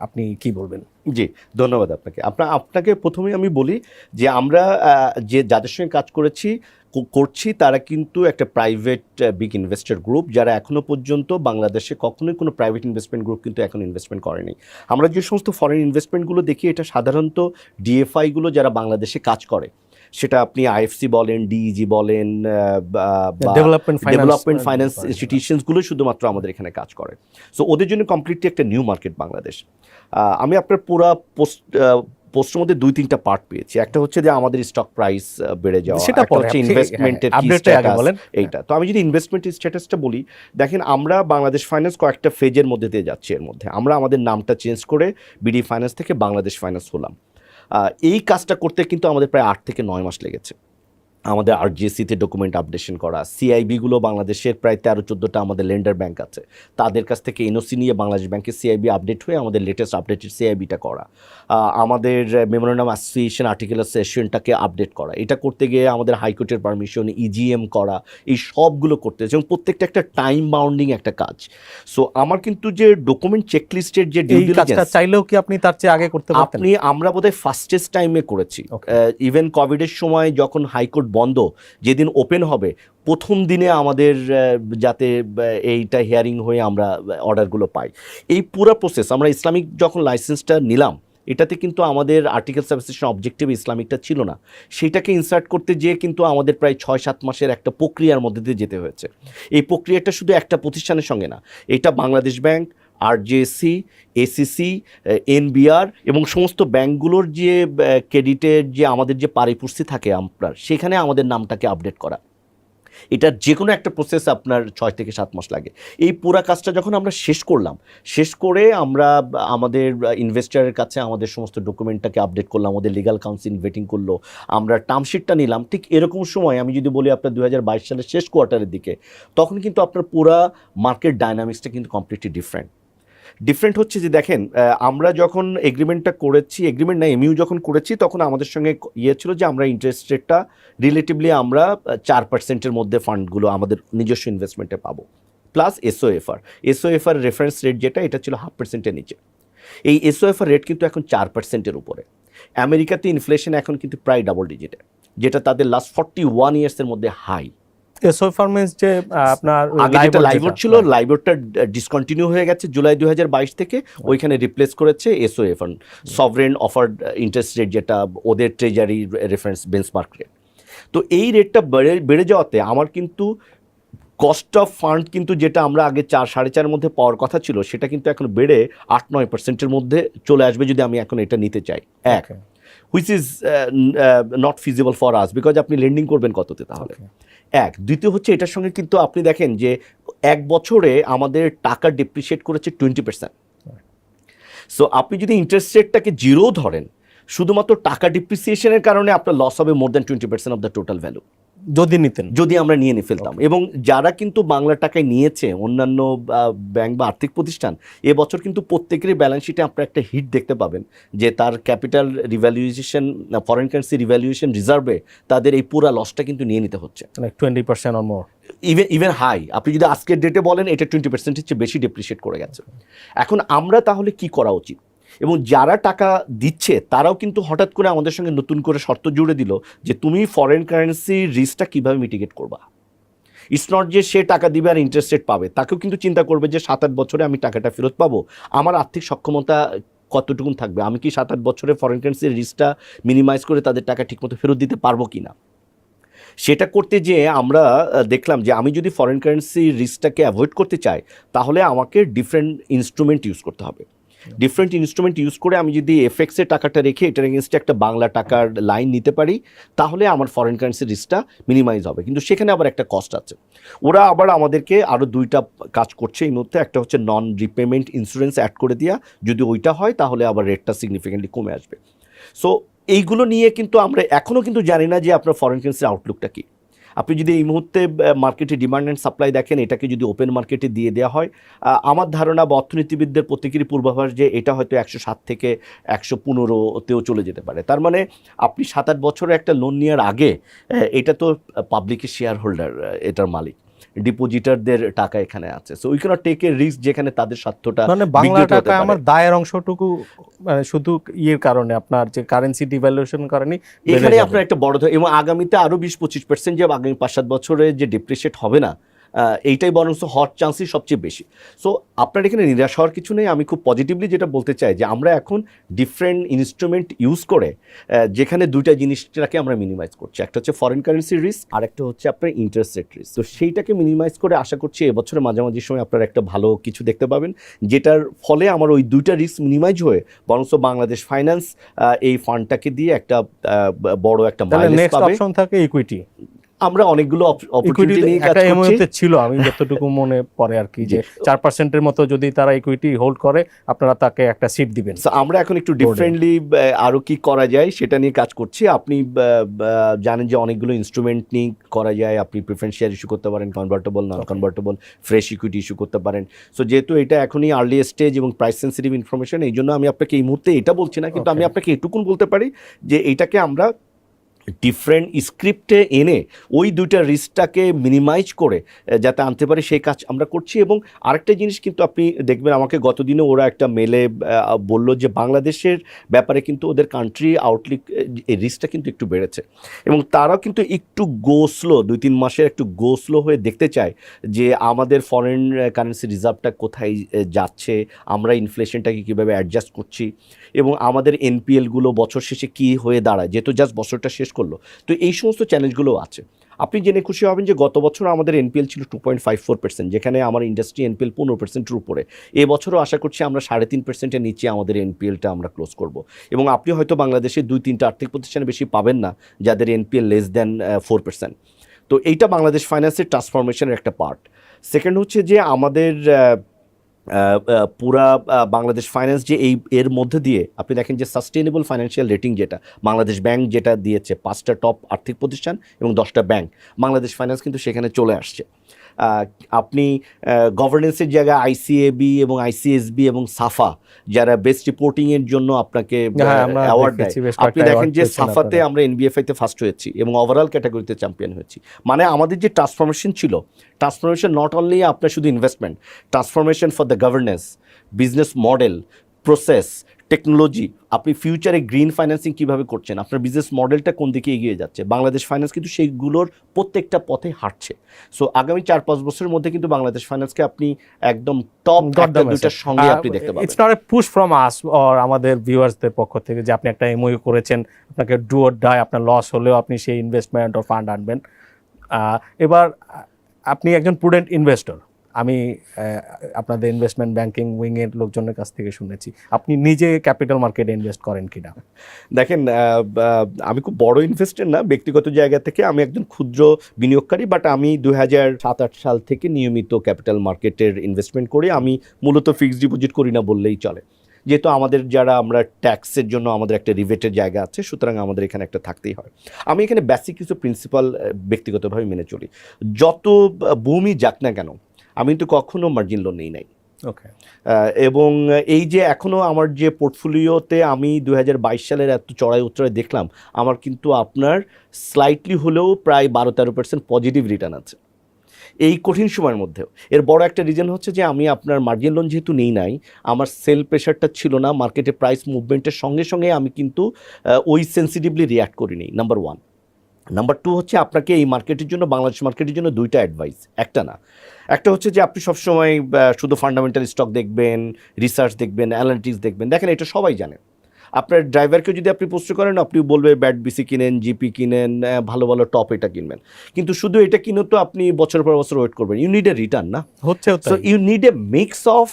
আপনি কি বলবেন? জি, ধন্যবাদ আপনাকে। আপনাকে প্রথমেই আমি বলি যে আমরা যাদের সঙ্গে কাজ করছি তারা কিন্তু একটা প্রাইভেট বিগ ইনভেস্টর গ্রুপ, যারা এখনও পর্যন্ত বাংলাদেশে কখনোই কোনো প্রাইভেট ইনভেস্টমেন্ট গ্রুপ কিন্তু এখন ইনভেস্টমেন্ট করেনি। আমরা যে সমস্ত ফরেন ইনভেস্টমেন্টগুলো দেখি, এটা সাধারণত ডিএফআইগুলো যারা বাংলাদেশে কাজ করে, সেটা আপনি আইএফসি বলেন, ডিইজি বলেন, ডেভেলপমেন্ট ফাইন্যান্স ইনস্টিটিউশনসগুলো শুধুমাত্র আমাদের এখানে কাজ করে। সো ওদের জন্য কমপ্লিটলি একটা নিউ মার্কেট বাংলাদেশ। আমি আপনার পুরো পোস্টের মধ্যে 2-3টা পার্ট পেয়েছি। একটা হচ্ছে যে আমাদের স্টক প্রাইস বেড়ে যাওয়া, একটা হচ্ছে ইনভেস্টমেন্টের কি স্ট্যাটাস, এইটা। তো আমি যদি ইনভেস্টমেন্টের স্ট্যাটাসটা বলি, দেখেন আমরা বাংলাদেশ ফাইন্যান্স কয়েকটা ফেজের মধ্যে দিয়ে যাচ্ছি। এর মধ্যে আমরা আমাদের নামটা চেঞ্জ করে বিডি ফাইন্যান্স থেকে বাংলাদেশ ফাইন্যান্স হলাম। এই কাজটা করতে কিন্তু আমাদের প্রায় 8 থেকে 9 মাস লেগেছে। আমাদের আরজিএসিতে ডকুমেন্ট আপডেশন করা, সিআইবিগুলো বাংলাদেশের প্রায় 13-14টা আমাদের লেন্ডার ব্যাংক আছে, তাদের কাছ থেকে এনওসি নিয়ে বাংলাদেশ ব্যাংকের সিআইবি আপডেট হয়ে আমাদের লেটেস্ট আপডেটেড সিআইবিটা করা, আমাদের মেমোরেন্ডাম অ্যাসোসিয়েশন আর্টিকেল সেশনটাকে আপডেট করা, এটা করতে গিয়ে আমাদের হাইকোর্টের পারমিশন, ইজিএম করা, এই সবগুলো করতে এবং প্রত্যেকটা একটা টাইম বাউন্ডিং একটা কাজ। সো আমার কিন্তু যে ডকুমেন্ট চেকলিস্টের যে ডিউ ডিলিজেন্স চাইলেও কি আপনি তার চেয়ে আগে করতে পারতেন? আমরা বোধহয় ফাস্টেস্ট টাইমে করেছি। ইভেন কোভিডের সময় যখন হাইকোর্ট বন্ধ, যেদিন ওপেন হবে প্রথম দিনে আমাদের যাতে এইটা হিয়ারিং হয়ে আমরা অর্ডারগুলো পাই, এই পুরো প্রসেস। আমরা ইসলামিক যখন লাইসেন্সটা নিলাম, এটাতে কিন্তু আমাদের আর্টিকেল সাবস্টিটিউশন অবজেক্টিভ ইসলামিকটা ছিল না, সেইটাকে ইনসার্ট করতে যেয়ে কিন্তু আমাদের প্রায় 6-7 মাসের একটা প্রক্রিয়ার মধ্যে দিয়ে যেতে হয়েছে। এই প্রক্রিয়াটা শুধু একটা প্রতিষ্ঠানের সঙ্গে না, এটা বাংলাদেশ ব্যাংক, আরজেএসি, এসিসি, এনবিআর এবং সমস্ত ব্যাংকগুলোর যে ক্রেডিটের যে আমাদের যে পারিপুষ্টি থাকে আপনার, সেখানে আমাদের নামটাকে আপডেট করা, এটা যে কোনো একটা প্রসেস আপনার 6 থেকে 7 মাস লাগে। এই পুরো কাজটা যখন আমরা শেষ করে আমরা আমাদের ইনভেস্টরের কাছে আমাদের সমস্ত ডকুমেন্টটাকে আপডেট করলাম, আমাদের লিগাল কাউন্সিল ভেটিং করলো, আমরা টার্মশিটটা নিলাম। ঠিক এরকম সময় আমি যদি বলি আপনার 2022 সালের শেষ কোয়ার্টারের দিকে, তখন কিন্তু আপনার পুরো মার্কেট ডায়নামিক্সটা কিন্তু কমপ্লিটলি ডিফারেন্ট হচ্ছে যে দেখেন, আমরা যখন এগ্রিমেন্টটা করেছি, এমইউ যখন করেছি, তখন আমাদের সঙ্গে ছিল যে আমরা ইন্টারেস্ট রেটটা রিলেটিভলি আমরা 4%-এর মধ্যে ফান্ডগুলো আমাদের নিজস্ব ইনভেস্টমেন্টে পাবো, প্লাস এসওএফআর রেফারেন্স রেট যেটা, এটা ছিল 0.5%-এর নিচে। এই এসওএফআর রেট কিন্তু এখন 4%-এর উপরে। আমেরিকাতে ইনফ্লেশন এখন কিন্তু প্রায় ডাবল ডিজিটে, যেটা তাদের লাস্ট 41 ইয়ার্সের মধ্যে হাই। এসওএফআর মিন্স যে আপনার আগে যেটা লাইবর ছিল, লাইবরটা ডিসকন্টিনিউ হয়ে গেছে জুলাই 2022 থেকে, ওইখানে রিপ্লেস করেছে SOFR, sovereign offered interest rate, যেটা ওদের ট্রেজারি রেফারেন্স বেঞ্চমার্ক রেট। তো এই রেটটা বেড়ে যাওয়াতে আমার কিন্তু কস্ট অফ ফান্ড কিন্তু যেটা আমরা আগে 4-4.5 মধ্যে পাওয়ার কথা ছিল, সেটা কিন্তু এখন বেড়ে 8-9%-এর মধ্যে চলে আসবে যদি আমি এখন এটা নিতে চাই। Which is not feasible for us, because আপনি লেন্ডিং করবেন কততে তাহলে। দ্বিতীয় হচ্ছে এটার সঙ্গে কিন্তু আপনি দেখেন যে 1 বছরে আমাদের টাকা ডিপ্রিশিয়েট করেছে 20%। সো আপনি যদি ইন্টারেস্ট রেটটাকে 0 ধরেন, শুধুমাত্র টাকা ডিপ্রিসিয়েশনের কারণে আপনার লস হবে more than 20% of the total value. যদি আমরা নিয়ে ফেলতাম। এবং যারা কিন্তু বাংলা টাকায় নিয়েছে অন্যান্য ব্যাংক বা আর্থিক প্রতিষ্ঠান, এবছর কিন্তু প্রত্যেকেরই ব্যালেন্স শিটে আপনার একটা হিট দেখতে পাবেন যে তার capital revaluation, foreign currency revaluation রিজার্ভে তাদের এই পুরা লসটা কিন্তু নিয়ে নিতে হচ্ছে, 20% অর মোর, ইভেন হাই। আপনি যদি আজকের ডেটে বলেন এটা 20% চেয়ে বেশি ডেপ্রিসিয়েট করে গেছে। এখন আমরা তাহলে কি করা উচিত? এবং যারা টাকা দিচ্ছে তারাও কিন্তু হঠাৎ করে আমাদের সঙ্গে নতুন করে শর্ত জুড়ে দিল যে তুমি ফরেন কারেন্সি রিস্কটা কীভাবে মিটিগেট করবা। ইটস নট যে সে টাকা দিবে আর ইন্টারেস্ট রেট পাবে, তাকেও কিন্তু চিন্তা করবে যে 7-8 বছরে আমি টাকাটা ফেরত পাবো, আমার আর্থিক সক্ষমতা কতটুকুন থাকবে, আমি কি 7-8 বছরে ফরেন কারেন্সির রিস্কটা মিনিমাইজ করে তাদের টাকা ঠিকমতো ফেরত দিতে পারবো কি না। সেটা করতে যেয়ে আমরা দেখলাম যে আমি যদি ফরেন কারেন্সি রিস্কটাকে অ্যাভয়েড করতে চাই তাহলে আমাকে ডিফারেন্ট ইনস্ট্রুমেন্ট ইউজ করতে হবে। ডিফারেন্ট ইনস্ট্রুমেন্ট ইউজ করে আমি যদি এফএক্সে টাকাটা রেখে এটার এগেনস্টে একটা বাংলা টাকার লাইন নিতে পারি তাহলে আমার ফরেন কারেন্সি রিস্কটা মিনিমাইজ হবে। কিন্তু সেখানে আবার একটা কস্ট আছে। ওরা আবার আমাদেরকে আরও 2টা কাজ করছে এই মুহূর্তে। একটা হচ্ছে নন রিপেমেন্ট ইন্স্যুরেন্স অ্যাড করে দেওয়া, যদি ওইটা হয় তাহলে আবার রেটটা সিগনিফিকেন্টলি কমে আসবে। সো এইগুলো নিয়ে কিন্তু আমরা এখনও কিন্তু জানি না যে আপনার ফরেন কারেন্সির আউটলুকটা কী। আপনি যদি এই মুহূর্তে মার্কেটে ডিমান্ড অ্যান্ড সাপ্লাই দেখেন, এটাকে যদি ওপেন মার্কেটে দিয়ে দেওয়া হয়, আমার ধারণা বা অর্থনীতিবিদদের প্রত্যেকেরই পূর্বাভাস যে এটা হয়তো 107 থেকে 115তেও চলে যেতে পারে। তার মানে আপনি 7-8 বছরে একটা লোন নেওয়ার আগে এটা তো পাবলিকের শেয়ার হোল্ডার, এটার মালিক, ডিপোজিটারদের টাকা এখানে আছে। So we can't take a risk যেখানে তাদের স্বার্থটা, মানে বাংলা টাকা আমার দায়ের অংশটুকু মানে শুধু ইয়ের কারণে আপনার যে কারেন্সি ডিভ্যালুয়েশন কারণে এখানে আপনার একটা বড়, এবং আগামীতে আরও 20-25% যে আগামী 5-7 বছরে যে ডিপ্রিসিয়েট হবে না, এইটাই বরং হওয়ার চান্সই সবচেয়ে বেশি। সো আপনার এখানে নিরাশ হওয়ার কিছু নেই। আমি খুব পজিটিভলি যেটা বলতে চাই যে আমরা এখন ডিফারেন্ট ইনস্ট্রুমেন্ট ইউজ করে যেখানে 2টা জিনিসটাকে আমরা মিনিমাইজ করছি। একটা হচ্ছে ফরেন কারেন্সি রিস্ক, আর একটা হচ্ছে আপনার ইন্টারেস্ট রেট রিস্ক। তো সেইটাকে মিনিমাইজ করে আশা করছি এবছরের মাঝামাঝি সময় আপনারা একটা ভালো কিছু দেখতে পাবেন, যেটার ফলে আমার ওই 2টা রিস্ক মিনিমাইজ হয়ে বরং বাংলাদেশ ফাইন্যান্স এই ফান্ডটাকে দিয়ে একটা বড় একটা মাইলেজ পাবে। অপশন থাকে ইকুইটি। আমরা অনেকগুলো অপরচুনিটি নিয়ে কাজ করছি। ছিল আমি যতটুকু মনে পড়ে আর কি, যে 4%-এর মতো যদি তারা ইকুইটি হোল্ড করে আপনারা তাকে একটা সিট দিবেন। আমরা এখন একটু ডিফারেন্টলি আরও কি করা যায় সেটা নিয়ে কাজ করছি। আপনি জানেন যে অনেকগুলো ইনস্ট্রুমেন্ট নিয়ে করা যায়। আপনি প্রিফারেন্স শেয়ার ইস্যু করতে পারেন, কনভার্টেবল, নন কনভার্টেবল, ফ্রেশ ইকুইটি ইস্যু করতে পারেন। সো যেহেতু এটা এখনই আর্লি স্টেজ এবং প্রাইস সেন্সিটিভ ইনফরমেশন, এই জন্য আমি আপনাকে এই মুহূর্তে এটা বলছি না, কিন্তু আমি আপনাকে এটুকুন বলতে পারি যে এটাকে আমরা ডিফারেন্ট স্ক্রিপ্টে এনে ওই 2টা রিস্কটাকে মিনিমাইজ করে যাতে আনতে পারে সেই কাজ আমরা করছি। এবং আরেকটা জিনিস কিন্তু আপনি দেখবেন, আমাকে গতদিনে ওরা একটা মেলে বলল যে বাংলাদেশের ব্যাপারে কিন্তু ওদের কান্ট্রি আউটলুক এই রিস্কটা কিন্তু একটু বেড়েছে এবং তারাও কিন্তু একটু গো স্লো, 2-3 মাসের একটু গো স্লো হয়ে দেখতে চায় যে আমাদের ফরেন কারেন্সি রিজার্ভটা কোথায় যাচ্ছে, আমরা ইনফ্লেশনটাকে কীভাবে অ্যাডজাস্ট করছি এবং আমাদের এনপিএলগুলো বছর শেষে কী হয়ে দাঁড়ায়, যেহেতু জাস্ট বছরটা শেষ করলো। তো এই সমস্ত চ্যালেঞ্জগুলো আছে। আপনি জেনে খুশি হবেন যে গত বছর আমাদের এনপিএল ছিল 2.54%, যেখানে আমার ইন্ডাস্ট্রি এনপিএল 15%-এর উপরে। এবছরও আশা করছি আমরা 3.5%-এর নিচে আমাদের এনপিএলটা আমরা ক্লোজ করব। এবং আপনি হয়তো বাংলাদেশে 2-3টা আর্থিক প্রতিষ্ঠানে বেশি পাবেন না যাদের এনপিএল লেস দ্যান 4%। তো এইটা বাংলাদেশ ফাইন্যান্সের ট্রান্সফরমেশনের একটা পার্ট। সেকেন্ড হচ্ছে যে আমাদের পুরা বাংলাদেশ ফাইন্যান্স যে এর মধ্যে দিয়ে আপনি দেখেন যে সাস্টেইনেবল ফাইন্যান্সিয়াল রেটিং যেটা বাংলাদেশ ব্যাংক যেটা দিয়েছে, 5টা টপ আর্থিক প্রতিষ্ঠান এবং 10টা ব্যাংক, বাংলাদেশ ফাইন্যান্স কিন্তু সেখানে চলে আসছে। আপনি গভর্নেন্সের জায়গায় আইসিএবি এবং আইসিএসবি এবং সাফা যারা বেস্ট রিপোর্টিংয়ের জন্য আপনাকে অ্যাওয়ার্ড দেয়, আপনি দেখেন যে সাফাতে আমরা এনবিএফআইতে ফার্স্ট হয়েছি এবং ওভারঅল ক্যাটাগরিতে চ্যাম্পিয়ন হয়েছি। মানে আমাদের যে ট্রান্সফরমেশন ছিল, ট্রান্সফরমেশন নট অনলি আপনার শুধু investment, transformation for the governance, business model, process, technology, আপনি ফিউচারে গ্রিন ফাইন্যান্সিং কীভাবে করছেন, আপনার বিজনেস মডেলটা কোন দিকে এগিয়ে যাচ্ছে, বাংলাদেশ ফাইন্যান্স কিন্তু সেইগুলোর প্রত্যেকটা পথে হাঁটছে। সো আগামী 4-5 বছরের মধ্যে কিন্তু বাংলাদেশ ফাইন্যান্সকে আপনি একদম টপ 2টার সঙ্গে আপনি দেখতে পাবেন। It's not a push from us or আমাদের ভিউয়ার্সদের পক্ষ থেকে যে আপনি একটা এমওইউ করেছেন, আপনাকে ডু অর ডাই, আপনার লস হলেও আপনি সেই ইনভেস্টমেন্ট অর ফান্ড আনবেন। এবার আপনি একজন প্রুডেন্ট ইনভেস্টর, আমি আপনাদের ইনভেস্টমেন্ট ব্যাংকিং উইংয়ের লোকজনের কাছ থেকে শুনেছি, আপনি নিজে ক্যাপিটাল মার্কেটে ইনভেস্ট করেন কিনা? দেখেন, আমি খুব বড় ইনভেস্টর না, ব্যক্তিগত জায়গা থেকে আমি একজন ক্ষুদ্র বিনিয়োগকারী, বাট আমি 2007-8 সাল থেকে নিয়মিত ক্যাপিটাল মার্কেটের ইনভেস্টমেন্ট করি। আমি মূলত ফিক্সড ডিপোজিট করি না বললেই চলে। যেহেতু আমাদের যারা আমরা ট্যাক্সের জন্য আমাদের একটা রিবেটের জায়গা আছে, সুতরাং আমাদের এখানে একটা থাকতেই হয়। আমি এখানে বেসিক কিছু প্রিন্সিপাল ব্যক্তিগতভাবে মেনে চলি। যত ভূমি যাক না কেন, আমি কিন্তু কখনো মার্জিন লোন নেই নাই। ওকে। এবং এই যে এখনও আমার যে পোর্টফোলিওতে আমি 2022 সালের এত চড়াই উত্তরায় দেখলাম, আমার কিন্তু আপনার স্লাইটলি হলেও প্রায় 12-13% পজিটিভ রিটার্ন আছে এই কঠিন সময়ের মধ্যেও। এর বড় একটা রিজন হচ্ছে যে আমি আপনার মার্জিন লোন যেহেতু নেই নাই, আমার সেল প্রেশারটা ছিল না, মার্কেটে প্রাইস মুভমেন্টের সঙ্গে সঙ্গে আমি কিন্তু ওই সেন্সিটিভলি রিয়্যাক্ট করিনি, নাম্বার 1। নাম্বার 2 হচ্ছে আপনাকে এই মার্কেটের জন্য, বাংলাদেশ মার্কেটের জন্য দুইটা অ্যাডভাইস, একটা না। একটা হচ্ছে যে আপনি সবসময় শুধু ফান্ডামেন্টাল স্টক দেখবেন, রিসার্চ দেখবেন, অ্যানালিটিক্স দেখবেন। দেখেন, এটা সবাই জানে। আপনার ড্রাইভারকে যদি আপনি প্রশ্ন করেন, আপনি বলবে ব্যাট বিসি কিনেন, জিপি কিনেন, ভালো ভালো টপ এটা কিনবেন। কিন্তু শুধু এটা কিনে তো আপনি বছর পর বছর ওয়েট করবেন। ইউ নিড এ রিটার্ন, না? হচ্ছে so you need a mix of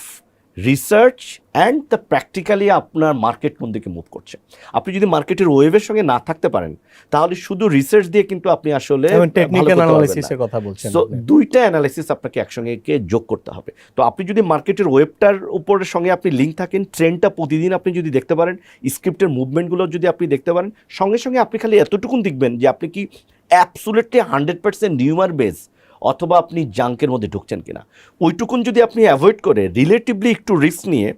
research and the practically আপনার মার্কেট কোন দিকে মুভ করছে। আপনি যদি মার্কেটের ওয়েভের সঙ্গে না থাকতে পারেন, তাহলে শুধু রিসার্চ দিয়ে কিন্তু আপনি আসলে টেকনিক্যাল অ্যানালাইসিসের কথা বলছেন। সো দুইটা অ্যানালাইসিস আপনাকে একসঙ্গে যোগ করতে হবে। তো আপনি যদি মার্কেটের ওয়েবটার উপরের সঙ্গে আপনি লিঙ্ক থাকেন, ট্রেন্ডটা প্রতিদিন আপনি যদি দেখতে পারেন, স্ক্রিপ্টের মুভমেন্টগুলো যদি আপনি দেখতে পারেন, সঙ্গে সঙ্গে আপনি খালি এতটুকুন দেখবেন যে আপনি কি অ্যাবসুলেটলি 100% নিউমার বেস অথবা আপনি জাঙ্কের মধ্যে ঢুকছেন কিনা। ওইটুকুন যদি আপনি অ্যাভয়েড করে রিলেটিভলি একটু রিস্ক নিয়ে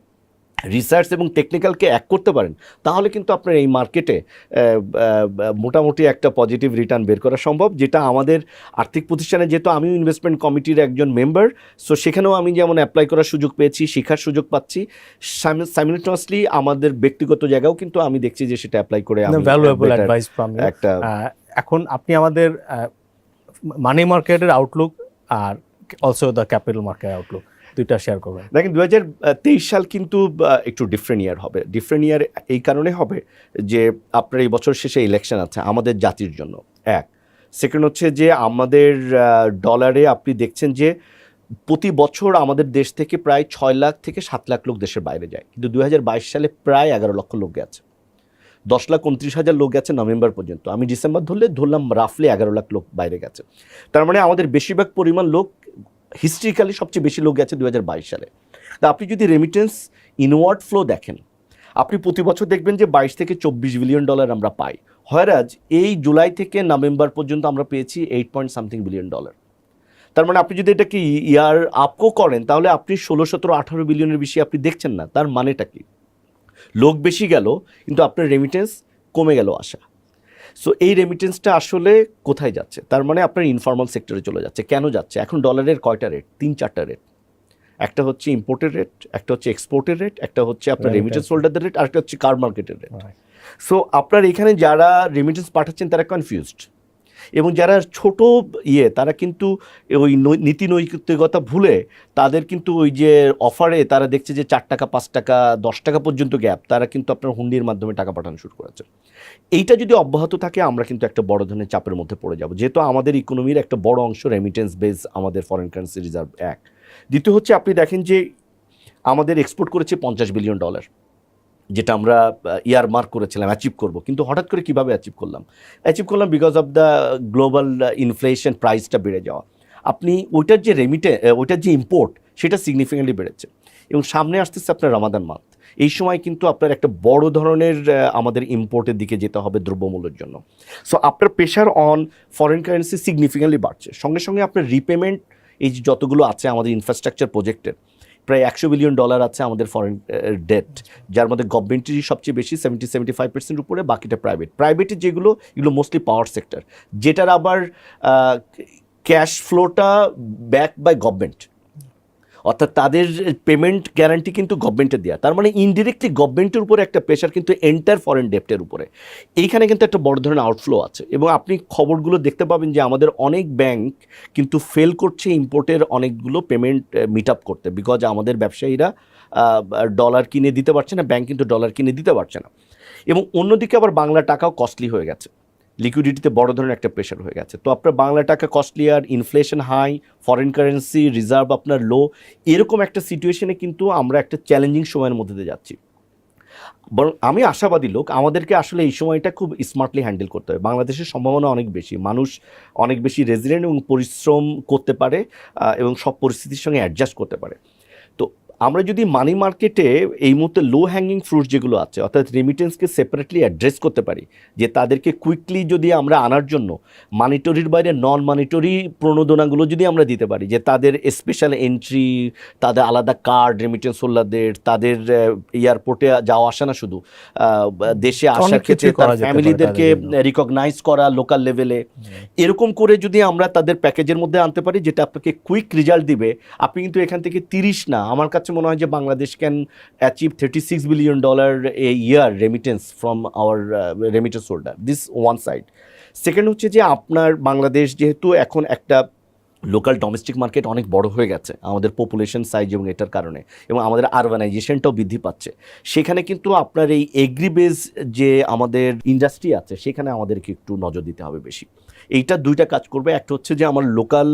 রিসার্চ এবং টেকনিক্যালকে এক করতে পারেন, তাহলে কিন্তু আপনার এই মার্কেটে মোটামুটি একটা পজিটিভ রিটার্ন বের করা সম্ভব। যেটা আমাদের আর্থিক প্রতিষ্ঠানে, যেহেতু আমিও ইনভেস্টমেন্ট কমিটির একজন মেম্বার, সো সেখানেও আমি যেমন অ্যাপ্লাই করার সুযোগ পেয়েছি, শেখার সুযোগ পাচ্ছি, সাইমultaneously আমাদের ব্যক্তিগত জায়গাও কিন্তু আমি দেখছি যে সেটা অ্যাপ্লাই করে আমি ভ্যালুয়েবল অ্যাডভাইস ফ্রম ইউ। একটা এখন আপনি আমাদের মানি মার্কেটের Outlook are also the capital market Outlook দুইটা শেয়ার করবেন। দেখেন, 2023 সাল কিন্তু একটু ডিফারেন্ট ইয়ার হবে। ডিফারেন্ট ইয়ার এই কারণে হবে যে আপনার এই বছর শেষে ইলেকশন আছে আমাদের জাতির জন্য, এক। সেকেন্ড হচ্ছে যে আমাদের ডলারে আপনি দেখছেন যে প্রতি বছর আমাদের দেশ থেকে প্রায় 6 লাখ থেকে 7 লাখ লোক দেশের বাইরে যায়, কিন্তু 2022 সালে প্রায় 11 লক্ষ লোক গেছে। 10,29,000 লোক গেছে নভেম্বর পর্যন্ত। আমি ডিসেম্বর ধরলাম রাফলি 11 লাখ লোক বাইরে গেছে। তার মানে আমাদের বেশিরভাগ পরিমাণ লোক, হিস্ট্রিক্যালি সবচেয়ে বেশি লোক গেছে 2022 সালে। তা আপনি যদি রেমিটেন্স ইনওয়ার্ড ফ্লো দেখেন, আপনি প্রতি বছর দেখবেন যে 22 থেকে 24 বিলিয়ন ডলার আমরা পাই। হয়রাজ এই জুলাই থেকে নভেম্বর পর্যন্ত আমরা পেয়েছি 8 বিলিয়ন ডলার। তার মানে আপনি যদি এটাকে ইয়ার আপও করেন, তাহলে আপনি 16, 17, 18 বিলিয়নের বেশি আপনি দেখছেন না। তার মানেটা কি? লোক বেশি গেল কিন্তু আপনার রেমিটেন্স কমে গেল আসা। সো এই রেমিটেন্সটা আসলে কোথায় যাচ্ছে? তার মানে আপনার ইনফর্মাল সেক্টরে চলে যাচ্ছে। কেন যাচ্ছে? এখন ডলারের কয়টা রেট? 3-4টা রেট। একটা হচ্ছে ইম্পোর্টের রেট, একটা হচ্ছে এক্সপোর্টের রেট, একটা হচ্ছে আপনার রেমিটেন্স হোল্ডারদের রেট, আর একটা হচ্ছে কার মার্কেটের রেট। সো আপনার এখানে যারা রেমিটেন্স পাঠাচ্ছেন তারা কনফিউজড, এবং যারা ছোট তারা কিন্তু ওই নীতি নৈতিকতা ভুলে তাদের কিন্তু ওই যে অফারে তারা দেখছে যে 4 টাকা, 5 টাকা, 10 টাকা পর্যন্ত গ্যাপ, তারা কিন্তু আপনার হুন্ডির মাধ্যমে টাকা পাঠানো শুরু করেছে। এইটা যদি অব্যাহত থাকে, আমরা কিন্তু একটা বড় ধরনের চাপের মধ্যে পড়ে যাব, যেহেতু আমাদের ইকোনমির একটা বড় অংশ রেমিটেন্স বেস আমাদের ফরেন কারেন্সি রিজার্ভ। এক। দ্বিতীয় হচ্ছে আপনি দেখেন যে আমাদের এক্সপোর্ট করেছে $50 বিলিয়ন, যেটা আমরা ইয়ার মার্ক করেছিলাম অ্যাচিভ করব, কিন্তু হঠাৎ করে কিভাবে অ্যাচিভ করলাম because of the global inflation, প্রাইসটা বেড়ে যাওয়া। আপনি ওইটার যে ইম্পোর্ট সেটা সিগনিফিকেন্টলি বেড়েছে, এবং সামনে আসতেছে আপনার রমাদান মান্থ। এই সময় কিন্তু আপনার একটা বড় ধরনের আমাদের ইম্পোর্টের দিকে যেতে হবে দ্রব্যমূল্যের জন্য। সো আপনার pressure on foreign currency significantly বাড়ছে। সঙ্গে সঙ্গে আপনার রিপেমেন্ট, এই যে যতগুলো আছে আমাদের ইনফ্রাস্ট্রাকচার প্রজেক্টের, প্রায় $100 বিলিয়ন আছে আমাদের ফরেন ডেট, যার মধ্যে গভর্নমেন্টেরই সবচেয়ে বেশি 70-75% উপরে, বাকিটা প্রাইভেটের যেগুলো, এগুলো মোস্টলি পাওয়ার সেক্টর, যেটার আবার ক্যাশ ফ্লোটা ব্যাক বাই গভর্নমেন্ট, অর্থাৎ তাদের পেমেন্ট গ্যারান্টি কিন্তু গভর্নমেন্টের দেওয়া। তার মানে ইনডিরেক্টলি গভর্নমেন্টের উপরে একটা প্রেশার কিন্তু এন্টার ফরেন ডেপ্টের উপরে। এইখানে কিন্তু একটা বড় ধরনের আউটফ্লো আছে, এবং আপনি খবরগুলো দেখতে পাবেন যে আমাদের অনেক ব্যাংক কিন্তু ফেল করছে ইম্পোর্টের অনেকগুলো পেমেন্ট মিট আপ করতে, বিকজ আমাদের ব্যবসায়ীরা ডলার কিনে দিতে পারছে না, ব্যাংক কিন্তু ডলার কিনে দিতে পারছে না। এবং অন্যদিকে আবার বাংলা টাকাও কস্টলি হয়ে গেছে, লিকুইডিটিতে বড় ধরনের একটা প্রেশার হয়ে গেছে। তো আপনার বাংলা টাকা কস্টলি, আর inflation high, foreign currency reserve আপনার লো, এরকম একটা সিচুয়েশনে কিন্তু আমরা একটা চ্যালেঞ্জিং সময়ের মধ্যে দিয়ে যাচ্ছি। বরং আমি আশাবাদী লোক, আমাদেরকে আসলে এই সময়টা খুব স্মার্টলি হ্যান্ডেল করতে হবে। বাংলাদেশের সম্ভাবনা অনেক বেশি, মানুষ অনেক বেশি রেজিলিয়েন্ট এবং পরিশ্রম করতে পারে, এবং সব পরিস্থিতির সঙ্গে অ্যাডজাস্ট করতে পারে। তো আমরা যদি মানি মার্কেটে এই মুহূর্তে লো হ্যাঙ্গিং ফ্রুট যেগুলো আছে অর্থাৎ রেমিটেন্সকে সেপারেটলি অ্যাড্রেস করতে পারি, যে তাদেরকে কুইকলি যদি আমরা আনার জন্য মানিটরির বাইরে নন মানিটরি প্রণোদনাগুলো যদি আমরা দিতে পারি, যে তাদের স্পেশাল এন্ট্রি, তাদের আলাদা কার্ড রেমিটেন্স হোল্ডারদের, তাদের এয়ারপোর্টে যাওয়া আসা না শুধু দেশে আসার ক্ষেত্রে তার ফ্যামিলিদেরকে রিকগনাইজ করা লোকাল লেভেলে, এরকম করে যদি আমরা তাদের প্যাকেজের মধ্যে আনতে পারি যেটা আপনাকে কুইক রেজাল্ট দিবে, আপনি কিন্তু এখান থেকে 30 না, আমার কাছে মনে হয় যে Bangladesh can achieve $36 billion A year remittance from our remittance holder. This one side. Second হচ্ছে যে আপনার বাংলাদেশ যেহেতু এখন একটা লোকাল ডোমেস্টিক মার্কেট অনেক বড় হয়ে গেছে আমাদের পপুলেশন সাইজ এবং এটার কারণে, এবং আমাদের আরবানাইজেশনটাও বৃদ্ধি পাচ্ছে, সেখানে কিন্তু আপনার এই এগ্রিবেজ যে আমাদের ইন্ডাস্ট্রি আছে সেখানে আমাদেরকে একটু নজর দিতে হবে বেশি। এইটা দুইটা কাজ করবে, একটা হচ্ছে যে আমার লোকাল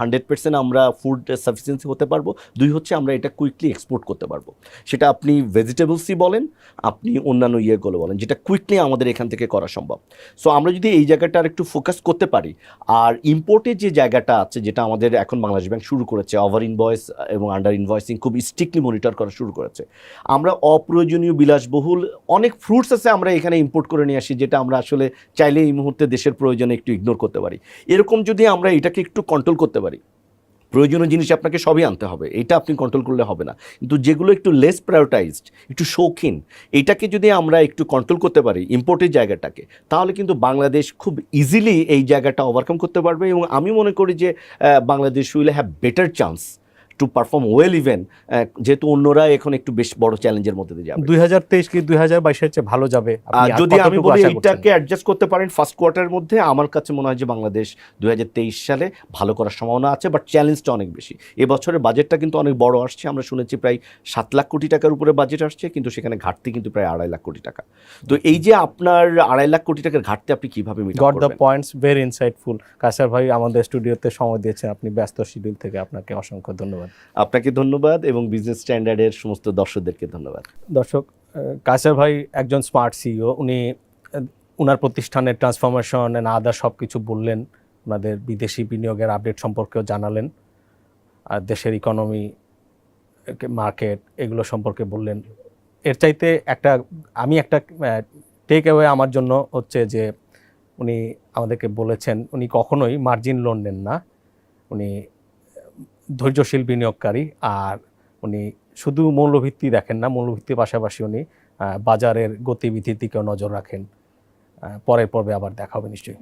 100% আমরা ফুড সাফিসিয়েন্সি হতে পারবো, দুই হচ্ছে আমরা এটা কুইকলি এক্সপোর্ট করতে পারবো, সেটা আপনি ভেজিটেবলসই বলেন, আপনি অন্যান্য ইয়েগুলো বলেন, যেটা কুইকলি আমাদের এখান থেকে করা সম্ভব। সো আমরা যদি এই জায়গাটা আর একটু ফোকাস করতে পারি, আর ইম্পোর্টের যে জায়গাটা আছে যেটা আমাদের এখন বাংলাদেশ ব্যাংক শুরু করেছে, ওভার ইনভয়েস এবং আন্ডার ইনভয়েসিং খুব স্ট্রিক্টলি মনিটর করা শুরু করেছে। আমরা অপ্রয়োজনীয় বিলাসবহুল অনেক ফ্রুটস আছে আমরা এখানে ইম্পোর্ট করে নিয়ে আসি, যেটা আমরা আসলে চাইলে এই মুহূর্তে দেশের প্রয়োজনে একটু ইগনোর করতে পারি। এরকম যদি আমরা এটাকে একটু কন্ট্রোল করতে পারি, প্রয়োজনীয় জিনিস আপনাকে সবই আনতে হবে, এটা আপনি কন্ট্রোল করলে হবে না, কিন্তু যেগুলো একটু লেস প্রায়োরিটাইজড, একটু শৌখিন, এটাকে যদি আমরা একটু কন্ট্রোল করতে পারি ইম্পোর্টের জায়গাটাকে, তাহলে কিন্তু বাংলাদেশ খুব ইজিলি এই জায়গাটা ওভারকাম করতে পারবে। এবং আমি মনে করি যে Bangladesh will have better chance to perform well even, যেহেতু অন্যরা এখন একটু বেশ বড় চ্যালেঞ্জের মধ্যে দিয়ে যাবে। 2023 কি 2022-এর চেয়ে ভালো যাবে যদি আমি বলি এইটাকে অ্যাডজাস্ট করতে পারেন ফার্স্ট কোয়ার্টারের মধ্যে, আমার কাছে মনে হয় যে বাংলাদেশ 2023 সালে ভালো করার সম্ভাবনা আছে, বাট চ্যালেঞ্জটা অনেক বেশি। এবছরের বাজেটটা কিন্তু অনেক বড় আসছে, আমরা শুনেছি প্রায় 7 লাখ কোটি টাকার উপরে বাজেট আসছে, কিন্তু সেখানে ঘাটতি কিন্তু প্রায় 2.5 লাখ কোটি টাকা। তো এই যে আপনার 2.5 লাখ কোটি টাকার ঘাটতি আপনি কিভাবে মিটাবেন? Got the points, very insightful. Kaiser ভাই আমাদের স্টুডিওতে সময় দিয়েছেন, আপনি ব্যস্ত শিডিউল থেকে, আপনাকে অসংখ্য ধন্যবাদ। আপনাকে ধন্যবাদ এবং বিজনেস স্ট্যান্ডার্ডের সমস্ত দর্শকদেরকে ধন্যবাদ। দর্শক, কায়সার ভাই একজন স্মার্ট সিইও, উনি ওনার প্রতিষ্ঠানের ট্রান্সফরমেশন এন্ড আদার সব কিছু বললেন, ওনাদের বিদেশি বিনিয়োগের আপডেট সম্পর্কেও জানালেন, আর দেশের ইকোনমি, মার্কেট, এগুলো সম্পর্কে বললেন। এর চাইতে আমি একটা টেক অ্যাওয়ে আমার জন্য হচ্ছে যে উনি আমাদেরকে বলেছেন উনি কখনোই মার্জিন লোন নেন না, উনি ধৈর্যশীল বিনিয়োগকারী, আর উনি শুধু মূল্যভিত্তি দেখেন না, মূল্যভিত্তির পাশাপাশি উনি বাজারের গতিবিধির দিকেও নজর রাখেন। পরের পর্বে আবার দেখা হবে নিশ্চয়ই।